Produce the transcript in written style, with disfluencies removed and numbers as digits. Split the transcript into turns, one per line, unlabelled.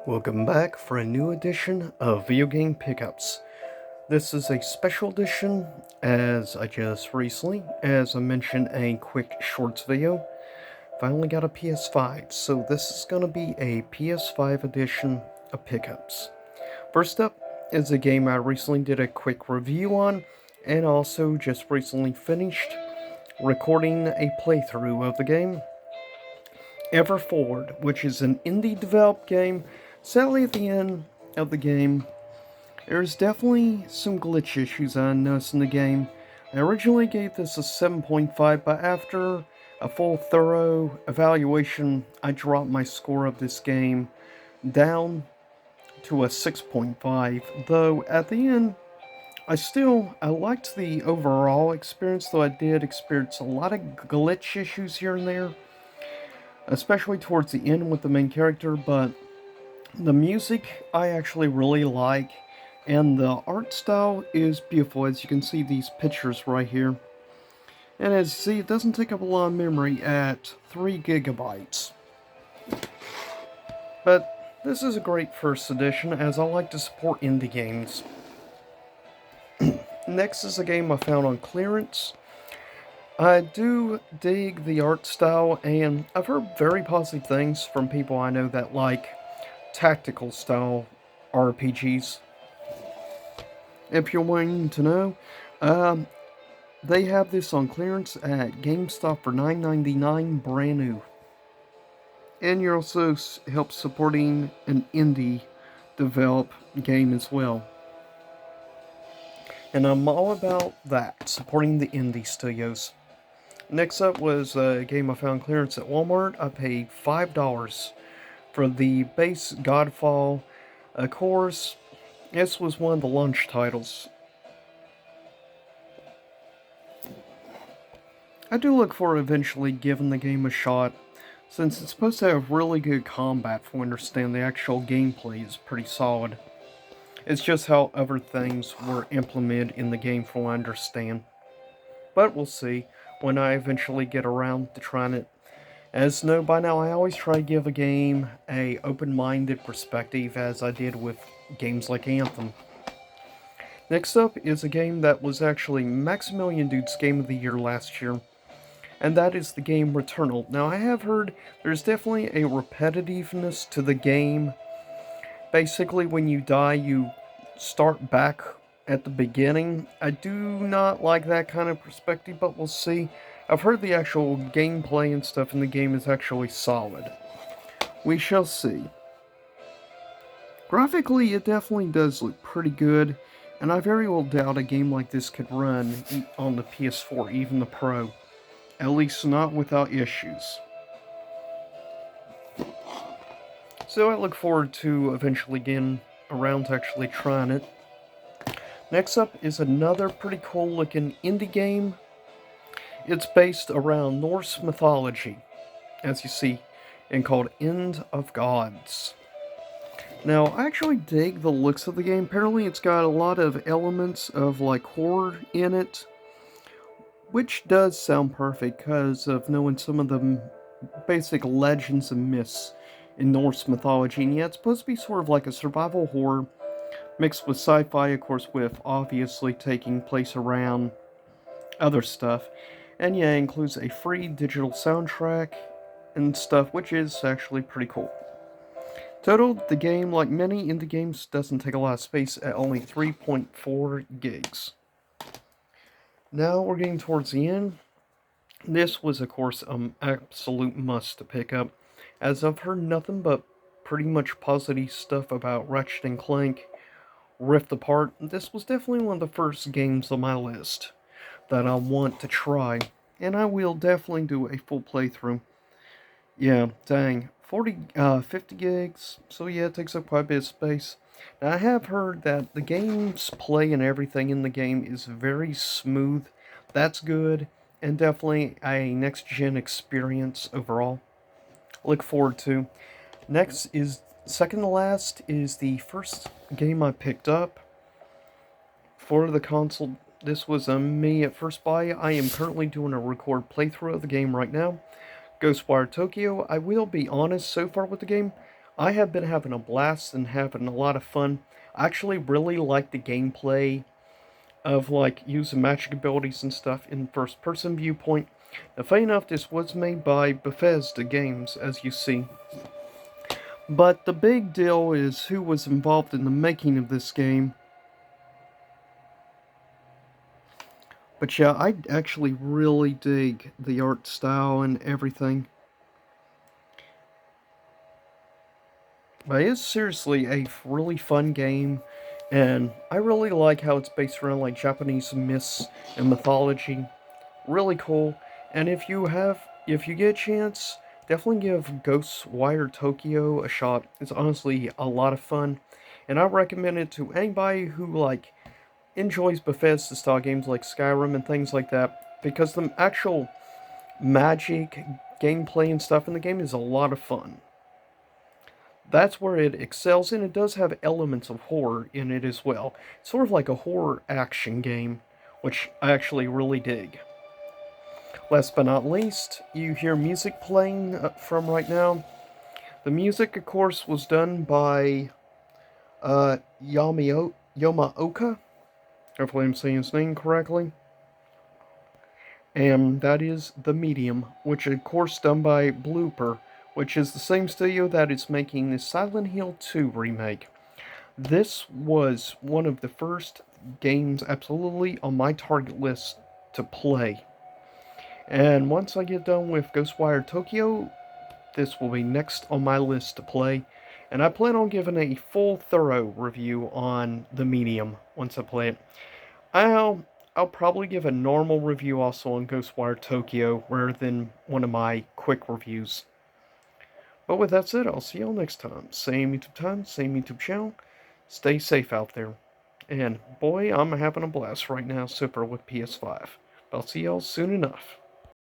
Welcome back for a new edition of Video Game Pickups. This is a special edition as I just recently, as I mentioned a quick shorts video, finally got a PS5. So this is going to be a PS5 edition of Pickups. First up is a game I recently did a quick review on and also just recently finished recording a playthrough of the game. Ever Forward, which is an indie developed game. Sadly, at the end of the game, there's definitely some glitch issues I noticed in the game. I originally gave this a 7.5, but after a full thorough evaluation, I dropped my score of this game down to a 6.5, though at the end, I liked the overall experience, though I did experience a lot of glitch issues here and there, especially towards the end with the main character, but the music I actually really like, and the art style is beautiful, as you can see these pictures right here. And as you see, it doesn't take up a lot of memory at 3 gigabytes. But this is a great first edition, as I like to support indie games. Next is a game I found on clearance. I do dig the art style, and I've heard very positive things from people I know that like tactical style RPGs. If you're wanting to know, they have this on clearance at GameStop for $9.99 brand new. And you're also help supporting an indie develop game as well. And I'm all about that, supporting the indie studios. Next up was a game I found clearance at Walmart. I paid $5 for the base Godfall. Of course, this was one of the launch titles. I do look forward to eventually giving the game a shot, since it's supposed to have really good combat. From what I understand, the actual gameplay is pretty solid. It's just how other things were implemented in the game, from what I understand. But we'll see when I eventually get around to trying it. As you know by now, I always try to give a game a open-minded perspective, as I did with games like Anthem. Next up is a game that was actually Maximilian Dude's Game of the Year last year, and that is the game Returnal. Now, I have heard there's definitely a repetitiveness to the game. Basically, when you die, you start back at the beginning. I do not like that kind of perspective, but we'll see. I've heard the actual gameplay and stuff in the game is actually solid. We shall see. Graphically, it definitely does look pretty good, and I very well doubt a game like this could run on the PS4, even the Pro. At least not without issues. So I look forward to eventually getting around to actually trying it. Next up is another pretty cool looking indie game. It's based around Norse mythology, as you see, and called End of Gods. Now, I actually dig the looks of the game. Apparently it's got a lot of elements of like horror in it, which does sound perfect because of knowing some of the basic legends and myths in Norse mythology. And yeah, it's supposed to be sort of like a survival horror mixed with sci-fi, of course, with obviously taking place around other stuff. And yeah, it includes a free digital soundtrack and stuff, which is actually pretty cool. Total, the game, like many indie games, doesn't take a lot of space at only 3.4 gigs. Now we're getting towards the end. This was, of course, an absolute must to pick up, as I've heard nothing but pretty much positive stuff about Ratchet and Clank Rift Apart. This was definitely one of the first games on my list that I want to try, and I will definitely do a full playthrough. Yeah, dang, 50 gigs, so yeah, it takes up quite a bit of space. Now, I have heard that the game's play and everything in the game is very smooth. That's good, and definitely a next-gen experience overall. Look forward to. Next is, second to last, is the first game I picked up for the console. This was a me at first buy. I am currently doing a record playthrough of the game right now. Ghostwire Tokyo. I will be honest, so far with the game, I have been having a blast and having a lot of fun. I actually really like the gameplay of like using magic abilities and stuff in first person viewpoint. Now, funny enough, this was made by Bethesda Games, as you see. But the big deal is who was involved in the making of this game. But yeah, I actually really dig the art style and everything. But it's seriously a really fun game, and I really like how it's based around like Japanese myths and mythology. Really cool. And if you get a chance, definitely give Ghostwire Tokyo a shot. It's honestly a lot of fun, and I recommend it to anybody who like enjoys Bethesda style games like Skyrim and things like that, because the actual magic gameplay and stuff in the game is a lot of fun. That's where it excels, and it does have elements of horror in it as well. It's sort of like a horror action game, which I actually really dig. Last but not least, you hear music playing from right now. The music, of course, was done by Yomaoka. Hopefully, I'm saying his name correctly. And that is The Medium, which, of course, done by Blooper, which is the same studio that is making the Silent Hill 2 remake. This was one of the first games absolutely on my target list to play. And once I get done with Ghostwire Tokyo, this will be next on my list to play. And I plan on giving a full, thorough review on the Medium once I play it. I'll probably give a normal review also on Ghostwire Tokyo rather than one of my quick reviews. But with that said, I'll see y'all next time. Same YouTube time, same YouTube channel. Stay safe out there. And boy, I'm having a blast right now, super with PS5. I'll see y'all soon enough.